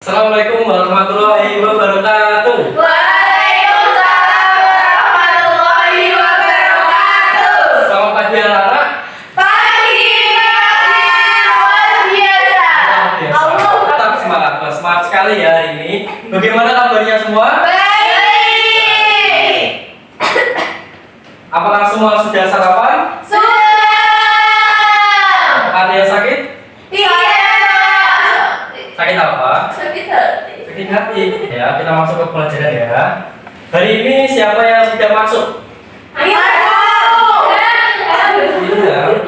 Assalamualaikum warahmatullahi wabarakatuh. Waalaikumsalam warahmatullahi wabarakatuh. Selamat pagi anak-anak. Pagi luar biasa. Tetap semangat, semangat sekali ya hari ini. Bagaimana kabarnya semua? Baik. Apakah semua sudah sarapan? Sudah. Ada yang sakit? Tidak. Sakit apa? Sakit hati. Sakit hati. Ya, kita masuk ke pelajaran ya. Hari ini siapa yang tidak masuk? Ayo. Iya.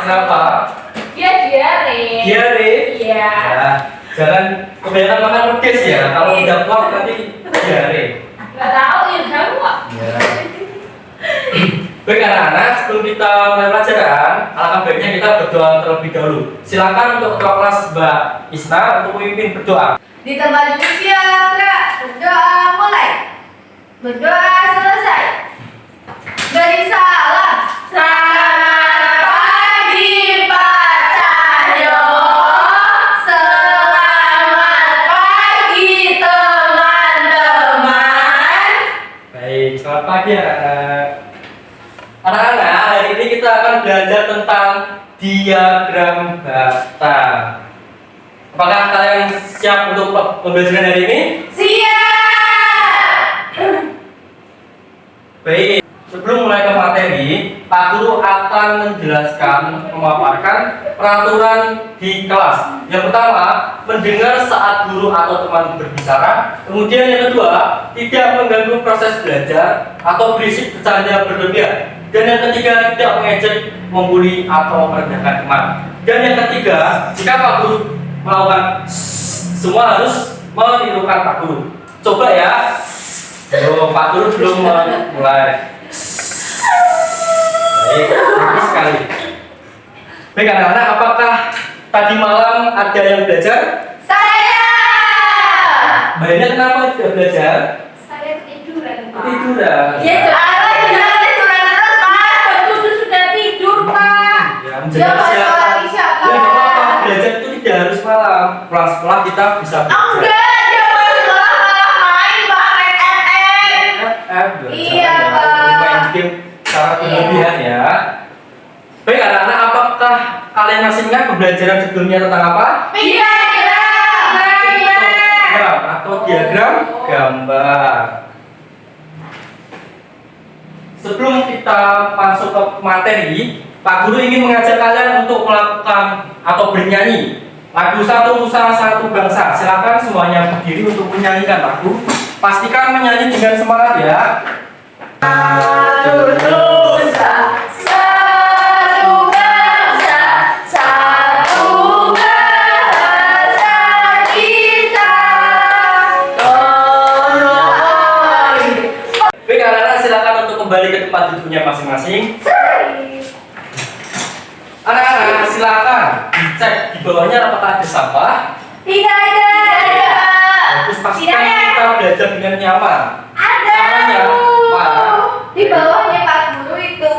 Kenapa? Dia diare. Diare. Iya. Ya, jangan kebanyakan makan pedes ya. Kalau tidak kuat nanti diare. Enggak tahu Ilham kok. Ya. Baik anak-anak, sebelum kita mulai pelajaran, alangkah baiknya kita berdoa terlebih dahulu. Silakan untuk ketua kelas Mbak Isna untuk memimpin berdoa. Di tempat duduk siap, berdoa mulai. Berdoa selesai. Beri salam. Selamat pagi Pak Cahyo. Selamat pagi teman-teman. Baik, selamat pagi anak-anak. Anak-anak, hari ini kita akan belajar tentang diagram batang. Apakah kalian siap untuk pembelajaran hari ini? Siap. Baik, sebelum mulai ke materi, Pak Guru akan menjelaskan, memaparkan peraturan di kelas. Yang pertama, mendengar saat guru atau teman berbicara. Kemudian yang kedua, tidak mengganggu proses belajar atau berisik bercanda berlebihan. Dan yang ketiga, tidak mengejek, membuli atau merendahkan teman. Dan yang ketiga, jika Pak Guru melakukan semua harus menirukan Pak Guru. Coba ya. Pak Guru belum mulai. Baik, bagus sekali. Baik anak-anak, apakah tadi malam ada yang belajar? Saya. Banyak kenapa tidak belajar? Saya ketiduran, Pak. Ketiduran. Iya, jangan tiduran terus, Pak. Betul sudah tidur, Pak. Ya, menjaga Jangan kesehatan. sholat isya, Ya, Pak. nggak apa-apa. Belajar itu tidak harus malam. Pulang sekolah kita bisa belajar. Enggak, jangan sekolah malah main, Pak. Main MM. Iya, Pak. Main game secara berlebihan ya. Baik anak-anak, apakah kalian masih ingat pembelajaran sebelumnya tentang apa? Diagram atau diagram gambar. Sebelum kita masuk ke materi, Pak Guru ingin mengajak kalian untuk melakukan atau bernyanyi lagu Satu Nusa Satu Bangsa. Silakan semuanya berdiri untuk menyanyikan lagu. Pastikan menyanyi dengan semangat ya. Satu Nusa, satu bangsa, satu bahasa kita. Baik anak-anak, silakan untuk kembali ke tempat duduknya masing-masing. Anak-anak, silakan dicek di bawahnya apakah ada sampah. Tidak ada. Terus pastikan kita belajar dengan nyaman. Ada. Caranya, mana? Di bawahnya Pak Guru itu.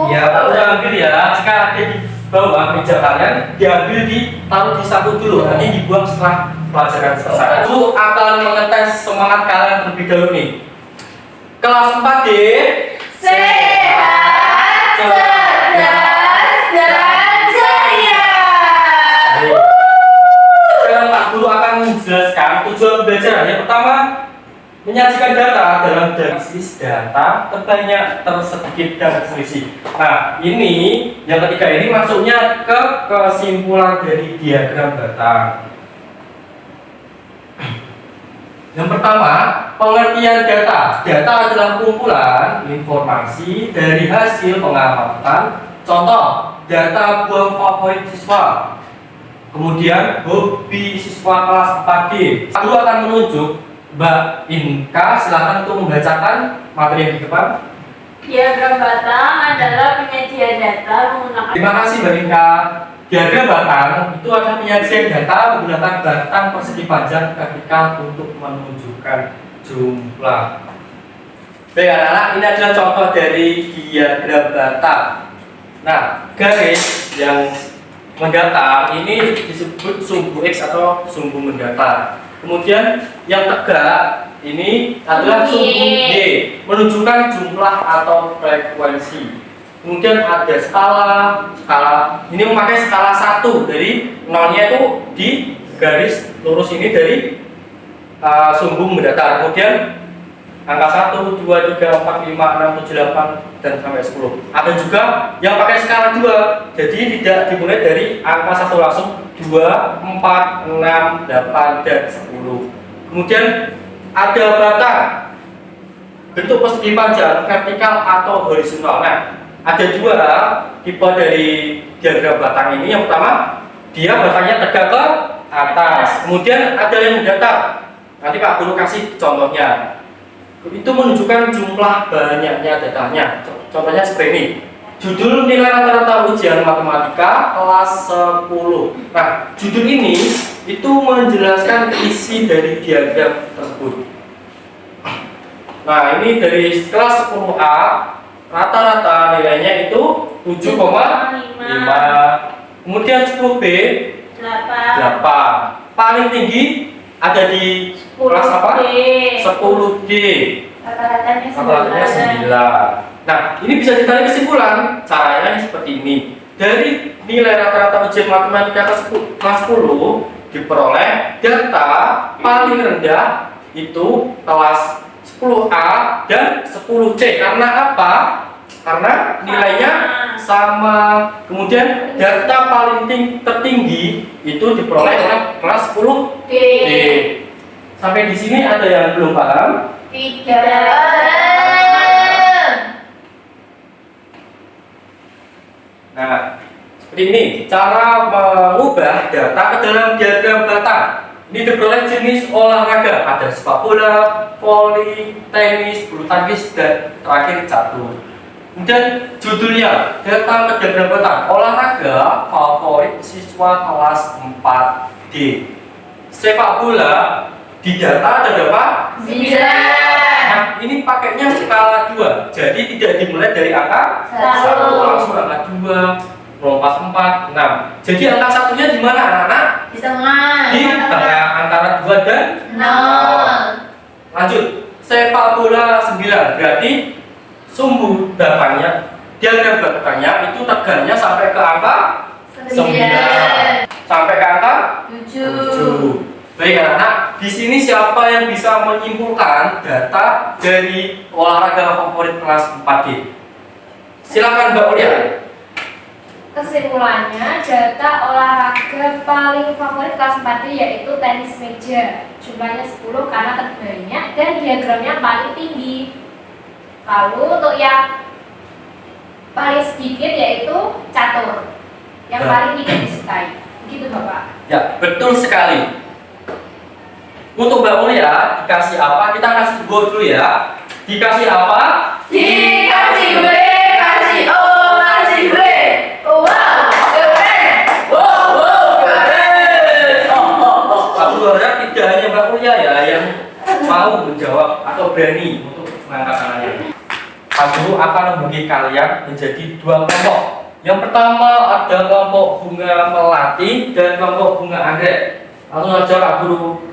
Ya, Pak udah ambil ya. Jika ada di bawah meja kalian, diambil ditaruh di satu dulu. Nanti dibuang setelah pelajaran selesai. Aku akan mengetes semangat kalian terlebih dahulu nih. Kelas 4D. Sehat, cerdas, dan ceria. Sekarang Pak Guru akan menjelaskan tujuan belajar. Yang pertama, menyajikan data dalam basis data terbanyak, tersedikit, dan selisih. Nah, ini yang ketiga ini masuknya ke kesimpulan dari diagram batang. Yang pertama, pengertian data. Data adalah kumpulan informasi dari hasil pengamatan. Contoh, data buang favorit siswa. Kemudian, hobi siswa kelas 4D. Aku akan menunjuk Mbak Inka, silakan untuk membacakan materi yang di depan. Diagram batang adalah penyajian data menggunakan. Terima kasih Mbak Inka. Diagram batang itu adalah penyajian data menggunakan batang persegi panjang vertikal untuk menunjukkan jumlah. Baik anak-anak, ini adalah contoh dari diagram batang. Nah, garis yang mendatar ini disebut sumbu X atau sumbu mendatar. Kemudian yang tegak ini adalah sumbu Y, menunjukkan jumlah atau frekuensi. Kemudian ada skala ini memakai skala 1 dari nolnya itu di garis lurus ini dari sumbu mendatar. Kemudian angka 1, 2, 3, 4, 5, 6, 7, 8 dan sampai 10. Ada juga yang pakai skala 2. Jadi tidak dimulai dari angka 1 langsung, 2, 4, 6, 8 dan 10. Kemudian ada batang bentuk persegi panjang, vertikal atau horizontal. Nah, ada dua tipe dari diagram batang ini. Yang pertama, dia batangnya tegak ke atas. Kemudian ada yang mendatar. Nanti Pak Guru kasih contohnya. Itu menunjukkan jumlah banyaknya datanya. Contohnya seperti ini. Judul nilai rata-rata ujian matematika kelas 10. Nah, judul ini itu menjelaskan isi dari diagram tersebut. Nah, ini dari kelas 10A rata-rata nilainya itu 7,5. Kemudian 10B 8. Paling tinggi ada di kelas apa? 10D. Rata-ratanya 9. Nah, ini bisa ditarik kesimpulan. Caranya seperti ini. Dari nilai rata-rata ujian matematika kelas 10 diperoleh data paling rendah itu kelas 10A dan 10C. Karena apa? Karena nilainya sama. Kemudian data paling tertinggi itu diperoleh oleh kelas 10D. Sampai di sini ada yang belum paham? Tidak. Nah, seperti ini cara mengubah data ke dalam diagram batang. Ini diperoleh jenis olahraga, ada sepak bola, voli, tenis, bulu tangkis, dan terakhir catur. Kemudian judulnya data ke diagram batang, olahraga favorit siswa kelas 4D. Sepak bola di data ada berapa? 9. Nah, ini pakainya skala 2. Jadi tidak dimulai dari angka 1 langsung angka 2, lompat 4, 6. Jadi angka satunya di mana anak-anak? Di tengah. Di tengah antara 2 dan 0. Lanjut. Sepak bola 9. Berarti sumbu datanya, diagram batangnya itu tegaknya sampai ke angka 9 sampai ke angka 7. Baik anak-anak, di sini siapa yang bisa menyimpulkan data dari olahraga favorit kelas 4D? Silakan Mbak Ulia. Kesimpulannya, data olahraga paling favorit kelas 4D yaitu tenis meja. Jumlahnya 10 karena terbanyak dan diagramnya paling tinggi. Lalu untuk yang paling sedikit yaitu catur, yang paling tidak disukai. Begitu Bapak. Ya, betul sekali. Untuk Mbak Ulia dikasih apa? Kita kasih go dulu ya. Dikasih apa? Dikasih B, kasih O, kasih B. Wow, keren. Wow, keren. Aku harap tidak hanya Mbak Ulia ya yang mau menjawab atau berani untuk mengangkat tangannya. Pak Guru akan membagi kalian menjadi dua kelompok. Yang pertama ada kelompok bunga melati dan kelompok bunga anggrek. Langsung aja Pak Guru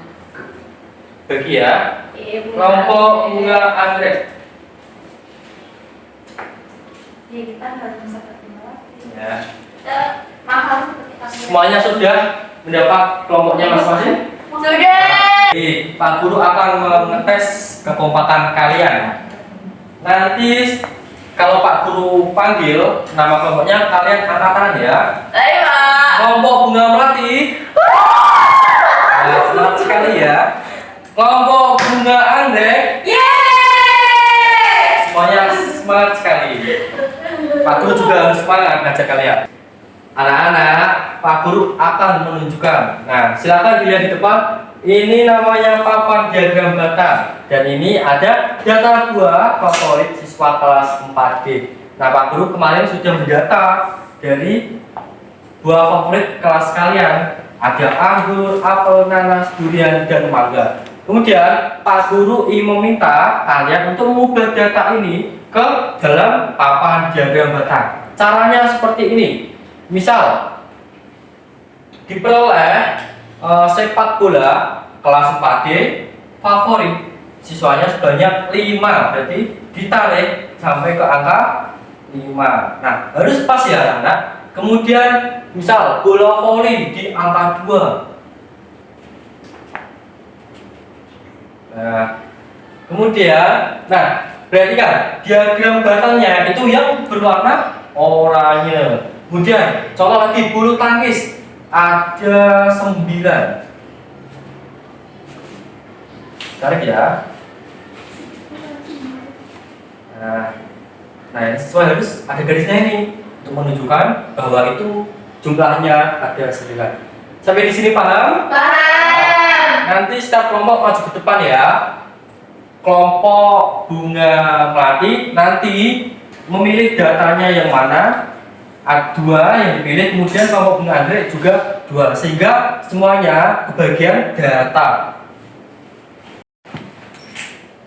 bagi ya. Kelompok bunga anggrek. Ya, kita harus bisa berkenal. Ya. Mahal seperti kamu. Semuanya sudah mendapat kelompoknya masing-masing? Sudah. Jadi, Pak Guru akan mengetes kekompakan kalian. Nanti kalau Pak Guru panggil nama kelompoknya, kalian angkat tangan ya. Ayo, Pak. Kelompok bunga melati. Nah, semangat sekali ya. Kelompok bunga anggrek. Yeay. Semuanya semangat sekali. Pak Guru juga harus semangat ngajak kalian. Anak-anak, Pak Guru akan menunjukkan. Nah, silakan dilihat di depan. Ini namanya papan diagram batang. Dan ini ada data buah favorit siswa kelas 4D. Nah, Pak Guru kemarin sudah mendata dari buah favorit kelas kalian. Ada anggur, apel, nanas, durian, dan mangga. Kemudian Pak Guru ingin meminta kalian untuk mengubah data ini ke dalam papan diagram batang. Caranya seperti ini. Misal diperoleh sepak bola kelas 4D favorit. Siswanya sebanyak 5, berarti ditarik sampai ke angka 5. Nah, harus pas ya anak. Kemudian misal bola voli di angka 2. Nah, kemudian, berarti kan diagram batangnya itu yang berwarna oranye. Kemudian contoh lagi bulu tangkis ada 9. Tarik ya. Nah, sesuai harus ada garisnya ini untuk menunjukkan bahwa itu jumlahnya ada 9. Sampai di sini paham? Paham. Nanti setiap kelompok maju ke depan ya. Kelompok bunga melati nanti memilih datanya yang mana. A2 yang dipilih, kemudian kelompok bunga anggrek juga 2, sehingga semuanya kebagian data.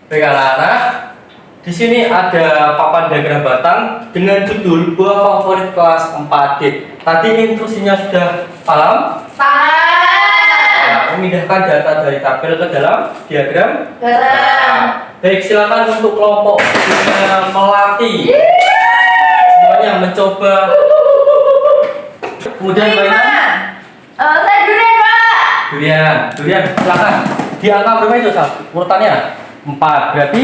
Baik anak-anak, di sini ada papan diagram batang dengan judul buah favorit kelas 4D. Tadi instruksinya sudah paham? Paham. Nah, memindahkan data dari tabel ke dalam diagram. Baik, silakan untuk kelompok bunga melati. Semuanya mencoba. Kemudian mainan. Saya durian, Pak. Durian, silakan. Di angka berapa itu, Sal? Urutannya 4, berarti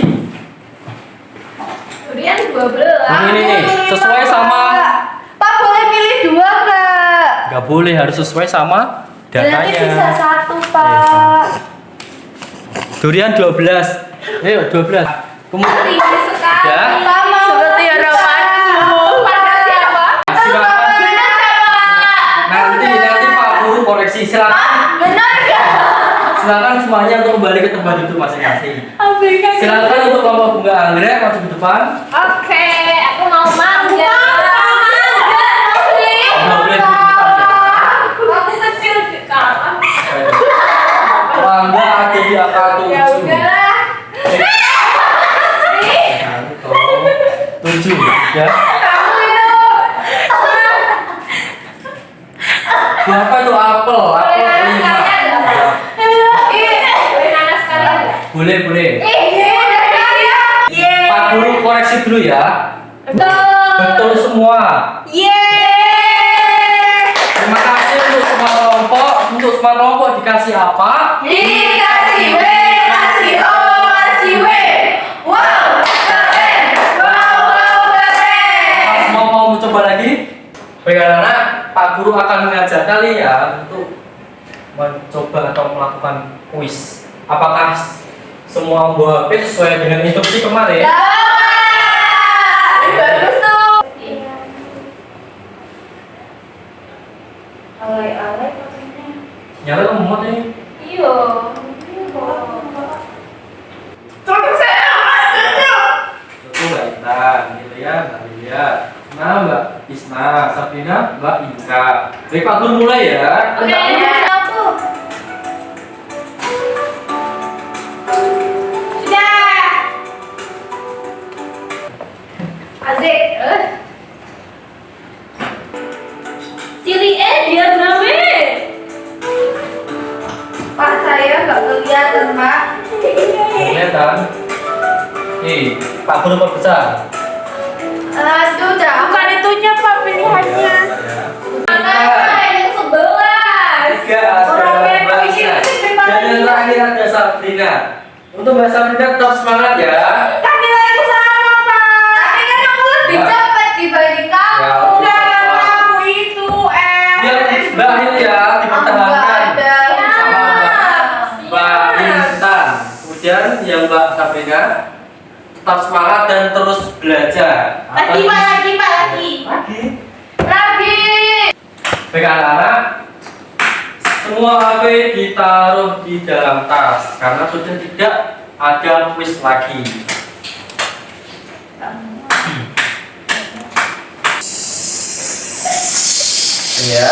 Durian 12. ini nih, sesuai sama. Pak boleh pilih 2 nggak? Nggak boleh, harus sesuai sama Berarti bisa datanya. 1, Pak. Durian 12. Ayo 12. Kemudian Tinggi sekali. ya, Seperti harapanmu. Pada siapa? silakan. Benar nggak, Pak? Nanti Pak Guru koreksi, silakan. Benar nggak? Silakan semuanya untuk kembali ke tempat duduk masing-masing. Silakan untuk kelompok bunga anggrek maju ke depan. Oke, aku mau mangga. Nggak boleh duduk di depan ya. Aku kecil kalah. Mangga ada di angka 7. Ya udahlah. 7 ya. Kamu itu. Berapa itu apel? Apel 5. Boleh nanas sekalian nggak? Boleh. Yeay. Pak Guru koreksi dulu ya. Betul semua. Yeay. Terima kasih untuk semua kelompok. Untuk semua kelompok dikasih apa? Dikasih W, kasih O, kasih W. Wow, keren. Wow, keren. Semua mau mencoba lagi? Baik anak-anak, Pak Guru akan mengajak kalian untuk mencoba atau melakukan kuis. Apakah semua membawa HP sesuai dengan instruksi kemarin? Ya. Bagus tuh. Alay-alay maksudnya. Nyala lemot ini. Iya. Cocok saya, cocok. Itu Mbak Intan, gitu ya, Mbak Lia. Nah, Mbak Isna, Sabrina, Mbak Inka. Baik Pak Guru mulai ya. Oke. Aku. Sudah. Asik. Ciri diagramnya. Pak saya nggak kelihatan, Pak. Kelihatan. Pak Guru perbesar. Aduh, dah. Bukan itunya Pak pilihannya. Yang 11. Orangnya pakai sini, Dan yang terakhir ada Sabrina. Untuk Mbak Sabrina tetap semangat ya. Kan nilaiku sama Pak. Tapi kan aku lebih Ya. cepat dibanding Ya, kamu. Udah aku itu Yang Mbak ini ya dipertahankan sama Mbak Intan. Kemudian yang Mbak Sabrina tetap semangat dan terus belajar. Lagi Pak, lagi. Lagi. Baik anak-anak, semua HP ditaruh di dalam tas karena sudah tidak ada kuis lagi. Ya,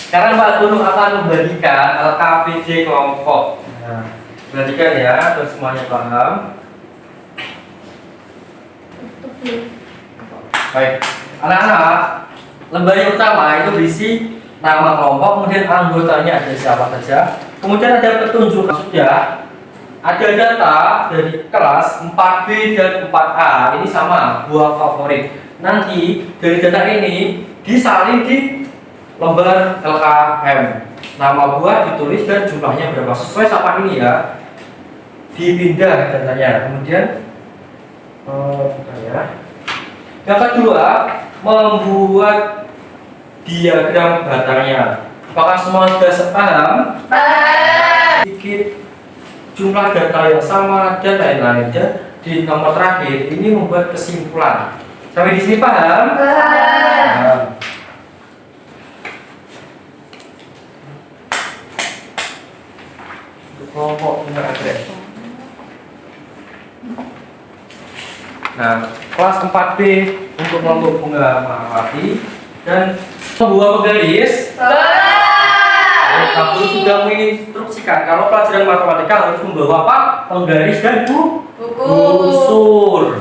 sekarang Pak Guru akan membagikan LKPD kelompok. Nah, perhatikan ya, terus semuanya paham. Baik, anak-anak, lembar yang utama itu berisi nama kelompok, kemudian anggotanya ada siapa saja, kemudian ada petunjuk sudah ada data dari kelas 4B dan 4A ini sama buah favorit. Nanti dari data ini disalin di lembar LKM, nama buah ditulis dan jumlahnya berapa sesuai sama ini ya, dipindah datanya. Kemudian yang kedua, membuat diagram batangnya. Apakah semua sudah sepaham? Sedikit jumlah data yang sama dan lain-lain. Di nomor terakhir ini membuat kesimpulan. Sampai di sini paham? Paham. Untuk kelompok bunga anggrek. Nah, kelas 4B untuk kelompok bunga melati dan sebuah penggaris. Kamu sudah menginstruksikan kalau pelajaran matematika harus membawa apa? Penggaris dan busur.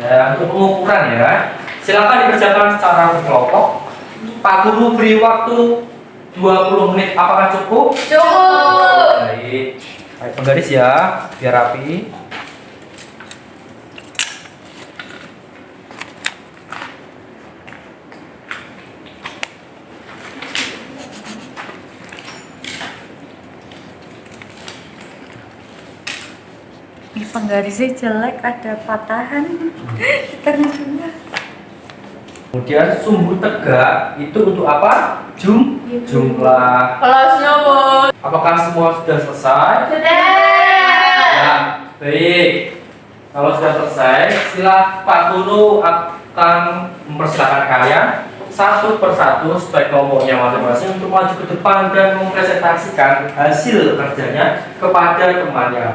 Ya, untuk pengukuran ya. Silakan dikerjakan secara berkelompok. Pak Guru beri waktu 20 menit. Apakah cukup? Cukup. Baik. Baik, penggaris ya, biar rapi. Penggarisnya jelek, ada patahan di tengah-tengah. Kemudian sumbu tegak itu untuk apa? Jumlah. Kelasnya Bu. Apakah semua sudah selesai? Sudah. Ya, baik. Kalau sudah selesai, sila Pak Guru akan mempersilahkan kalian satu persatu sebagai kelompoknya masing-masing untuk maju ke depan dan mempresentasikan hasil kerjanya kepada temannya.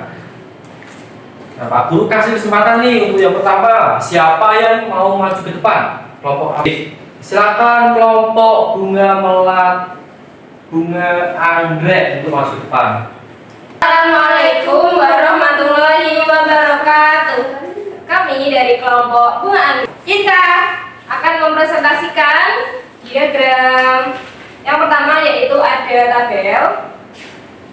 Nah, Pak Guru kasih kesempatan nih untuk yang pertama. Siapa yang mau maju ke depan? Kelompok A. Silakan kelompok bunga anggrek untuk masuk ke depan. Assalamualaikum warahmatullahi wabarakatuh. Kami dari kelompok bunga anggrek kita akan mempresentasikan diagram. Yang pertama yaitu ada tabel.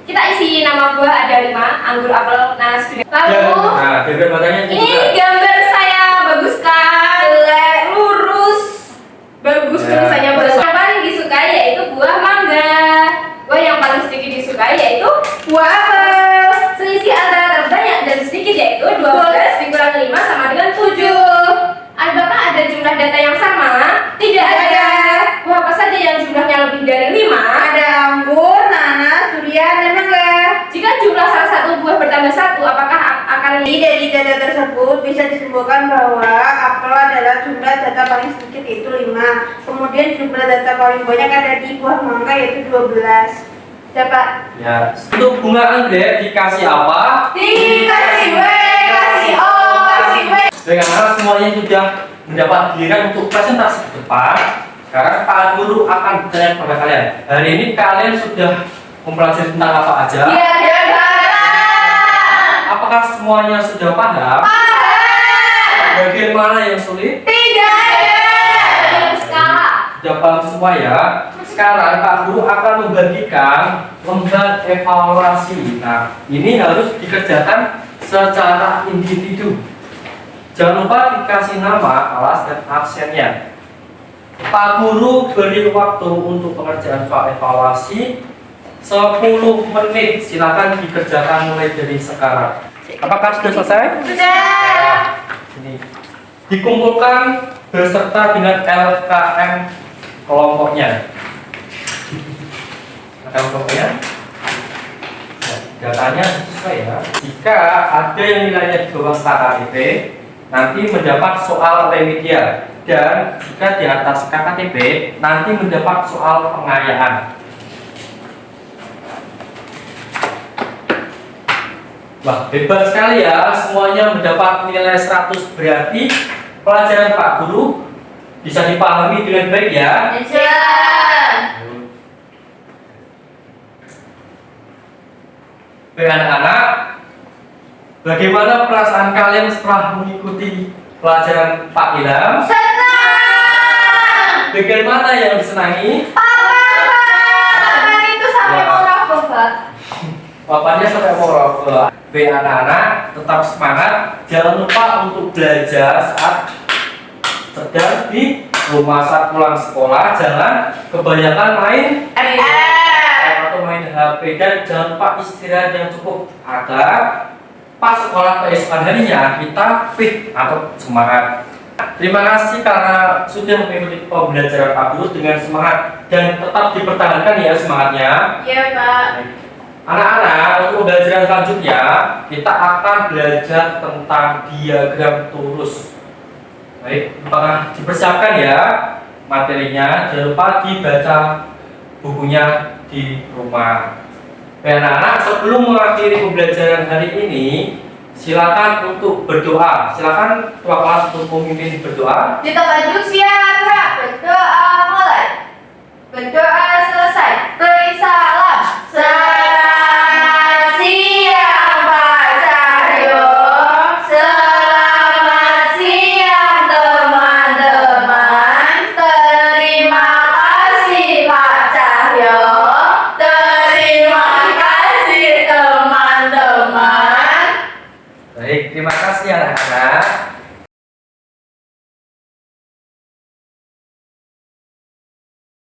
Kita isi nama buah ada 5, anggur, apel, nanas, durian. Lalu Nah, diagram batangnya ini gambar saya bagus kan? Lurus. Bagus Ya. tulisannya bagus. Yang paling disukai yaitu buah mangga. Buah yang paling sedikit disukai yaitu buah apel. Selisih antara terbanyak dan sedikit yaitu 12 dikurangi 5 sama dengan 7. Apakah ada jumlah data yang sama? Tidak ada. Buah apa saja yang jumlahnya lebih dari 5? Ada anggur, nanas, durian, dan mangga. Jika jumlah salah satu buah bertambah 1, apakah akan Dari data tersebut bisa disimpulkan bahwa apel adalah jumlah data paling sedikit yaitu 5. Kemudian jumlah data paling banyak ada di buah mangga yaitu 12. Dapat Ya, untuk bunga anggrek dikasih apa? dikasih W, kasih O, kasih W. Karena semuanya sudah mendapat giliran untuk presentasi ke depan. Sekarang Pak Guru akan bertanya kepada kalian. Hari ini kalian sudah mempelajari tentang apa aja? Ya, Apakah semuanya sudah paham? Bagian mana yang sulit? tidak ada. skala? Sudah paham semua ya? Sekarang Pak Guru akan membagikan lembar evaluasi. Nah, ini harus dikerjakan secara individu. Jangan lupa dikasih nama, kelas, dan absennya. Pak Guru beri waktu untuk pengerjaan soal evaluasi 10 menit. Silakan dikerjakan mulai dari sekarang. Apakah sudah selesai? Sudah. Ini dikumpulkan beserta dengan LKM kelompoknya. LKM kelompoknya. Nah, datanya sesuai ya. Jika ada yang nilainya di bawah KKTP, nanti mendapat soal remedial, dan jika di atas KKTP nanti mendapat soal pengayaan. Wah, hebat sekali ya, semuanya mendapat nilai 100, berarti pelajaran Pak Guru bisa dipahami dengan baik ya. Insya. Baik anak-anak, bagaimana perasaan kalian setelah mengikuti pelajaran Pak Ilham? Senang. bagian mana yang disenangi? Papan itu sampai mau roboh, Pak. Papannya sampai mau roboh. Baik anak-anak, tetap semangat. Jangan lupa untuk belajar saat sedang di rumah. Saat pulang sekolah, jangan kebanyakan main atau main HP, dan jangan lupa istirahat yang cukup agar pas sekolah keesokan harinya kita fit atau semangat. Terima kasih karena sudah mengikuti pembelajaran Pak Guru dengan semangat, dan tetap dipertahankan ya semangatnya. Iya, Pak. Anak-anak, untuk pembelajaran selanjutnya kita akan belajar tentang diagram torus. Baik, apakah dipersiapkan ya materinya? Jangan lupa dibaca bukunya di rumah. Baik anak-anak, sebelum mengakhiri pembelajaran hari ini, silakan untuk berdoa. Silakan ketua kelas untuk memimpin berdoa. Kita lanjut siapa? Berdoa mulai. Berdoa selesai. Beri salam. Selamat siang Pak Cahyo. Selamat siang teman-teman. Terima kasih Pak Cahyo. Terima kasih teman-teman. Baik, terima kasih anak-anak.